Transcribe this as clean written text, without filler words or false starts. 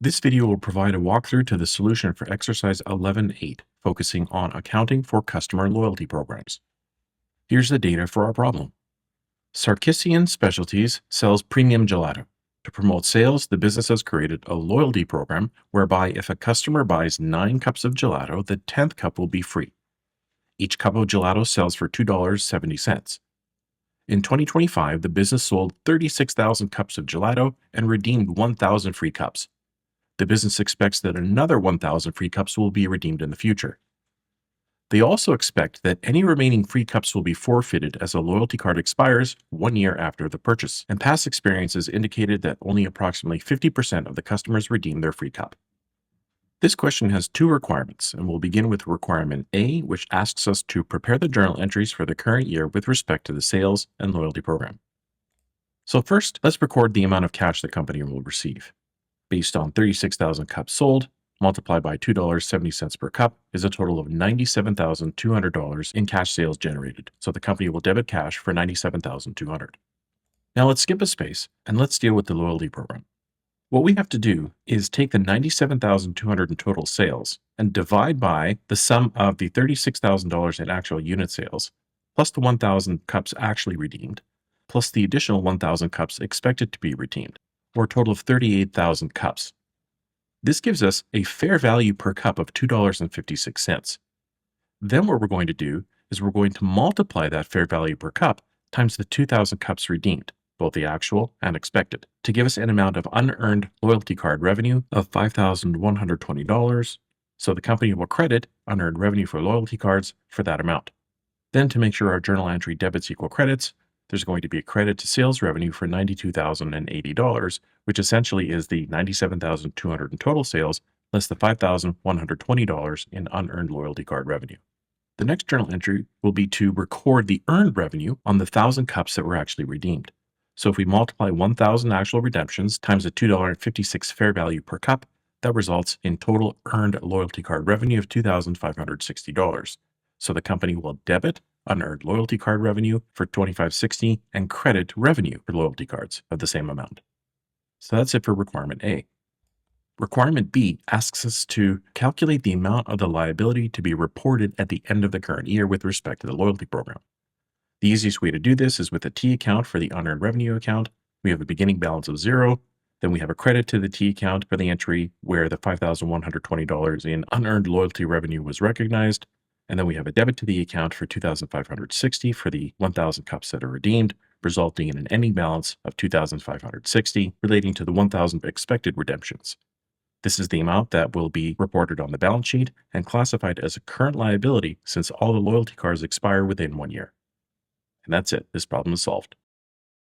This video will provide a walkthrough to the solution for exercise 11.8, focusing on accounting for customer loyalty programs. Here's the data for our problem. Sarkissian Specialties sells premium gelato. To promote sales, the business has created a loyalty program whereby if a customer buys 9 cups of gelato, the 10th cup will be free. Each cup of gelato sells for $2.70. In 2025, the business sold 36,000 cups of gelato and redeemed 1,000 free cups. The business expects that another 1,000 free cups will be redeemed in the future. They also expect that any remaining free cups will be forfeited as a loyalty card expires 1 year after the purchase, and past experiences indicated that only approximately 50% of the customers redeem their free cup. This question has 2 requirements, and we'll begin with requirement A, which asks us to prepare the journal entries for the current year with respect to the sales and loyalty program. So first, let's record the amount of cash the company will receive. Based on 36,000 cups sold, multiplied by $2.70 per cup is a total of $97,200 in cash sales generated. So the company will debit cash for $97,200. Now let's skip a space and let's deal with the loyalty program. What we have to do is take the $97,200 in total sales and divide by the sum of the $36,000 in actual unit sales, plus the 1,000 cups actually redeemed, plus the additional 1,000 cups expected to be redeemed, or a total of 38,000 cups. This gives us a fair value per cup of $2.56. Then what we're going to do is we're going to multiply that fair value per cup times the 2,000 cups redeemed, both the actual and expected, to give us an amount of unearned loyalty card revenue of $5,120. So the company will credit unearned revenue for loyalty cards for that amount. Then to make sure our journal entry debits equal credits, there's going to be a credit to sales revenue for $92,080, which essentially is the $97,200 in total sales, less the $5,120 in unearned loyalty card revenue. The next journal entry will be to record the earned revenue on the 1,000 cups that were actually redeemed. So if we multiply 1,000 actual redemptions times the $2.56 fair value per cup, that results in total earned loyalty card revenue of $2,560. So the company will debit unearned loyalty card revenue for $2,560 and credit revenue for loyalty cards of the same amount. So that's it for requirement A. Requirement B asks us to calculate the amount of the liability to be reported at the end of the current year with respect to the loyalty program. The easiest way to do this is with a T account for the unearned revenue account. We have a beginning balance of 0. Then we have a credit to the T account for the entry where the $5,120 in unearned loyalty revenue was recognized. And then we have a debit to the account for $2,560 for the 1,000 cups that are redeemed, resulting in an ending balance of $2,560 relating to the 1,000 expected redemptions. This is the amount that will be reported on the balance sheet and classified as a current liability since all the loyalty cards expire within 1 year. And that's it. This problem is solved.